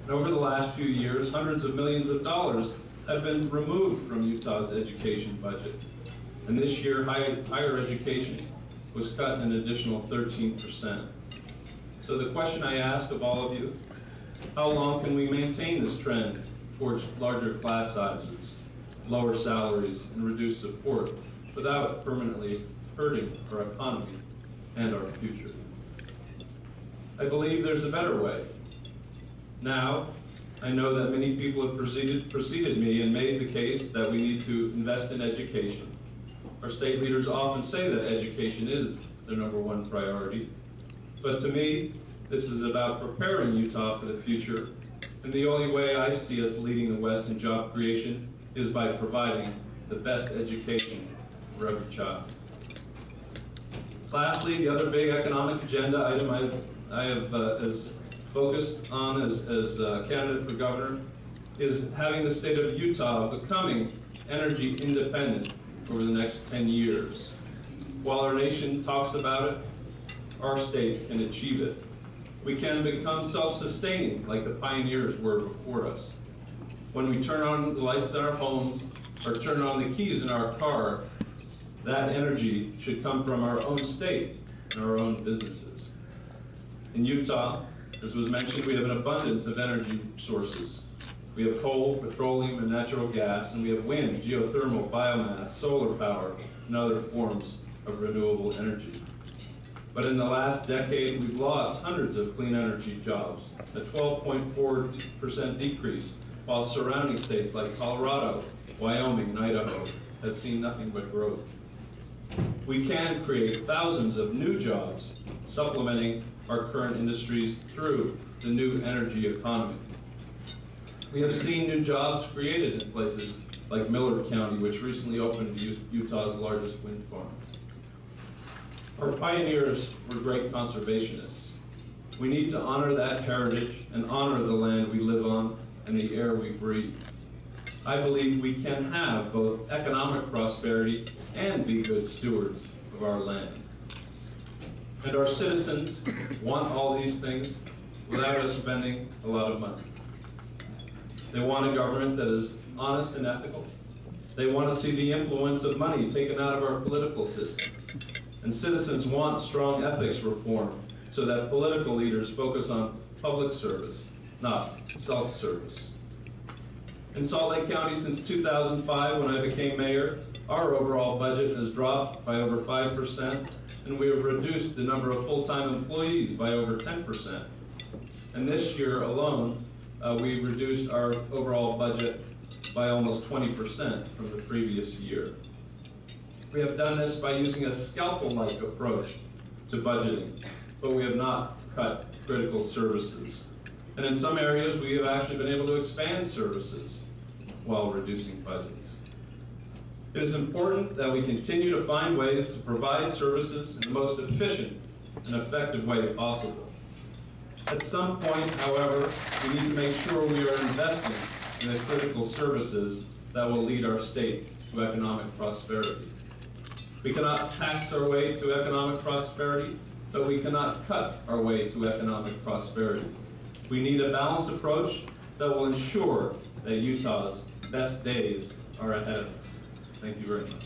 And over the last few years, hundreds of millions of dollars have been removed from Utah's education budget. And this year, higher education was cut an additional 13%. So the question I ask of all of you, how long can we maintain this trend towards larger class sizes, lower salaries, and reduced support without permanently hurting our economy and our future? I believe there's a better way. Now, I know that many people have preceded me and made the case that we need to invest in education. Our state leaders often say that education is their #1 priority. But to me, this is about preparing Utah for the future. And the only way I see us leading the West in job creation is by providing the best education for every child. Lastly, the other big economic agenda item I have as focused on as candidate for governor is having the state of Utah becoming energy independent over the next 10 years. While our nation talks about it, our state can achieve it. We can become self-sustaining like the pioneers were before us. When we turn on the lights in our homes or turn on the keys in our car, that energy should come from our own state and our own businesses. In Utah, as was mentioned, we have an abundance of energy sources. We have coal, petroleum, and natural gas, and we have wind, geothermal, biomass, solar power, and other forms of renewable energy. But in the last decade, we've lost hundreds of clean energy jobs, a 12.4% decrease, while surrounding states like Colorado, Wyoming, and Idaho have seen nothing but growth. We can create thousands of new jobs, supplementing our current industries through the new energy economy. We have seen new jobs created in places like Miller County, which recently opened Utah's largest wind farm. Our pioneers were great conservationists. We need to honor that heritage and honor the land we live on and the air we breathe. I believe we can have both economic prosperity and be good stewards of our land. And our citizens want all these things without us spending a lot of money. They want a government that is honest and ethical. They want to see the influence of money taken out of our political system. And citizens want strong ethics reform so that political leaders focus on public service, not self-service. In Salt Lake County since 2005, when I became mayor, our overall budget has dropped by over 5%, and we have reduced the number of full-time employees by over 10%. And this year alone, we reduced our overall budget by almost 20% from the previous year. We have done this by using a scalpel-like approach to budgeting, but we have not cut critical services. And in some areas, we have actually been able to expand services while reducing budgets. It is important that we continue to find ways to provide services in the most efficient and effective way possible. At some point, however, we need to make sure we are investing in the critical services that will lead our state to economic prosperity. We cannot tax our way to economic prosperity, but we cannot cut our way to economic prosperity. We need a balanced approach that will ensure that Utah's best days are ahead of us. Thank you very much.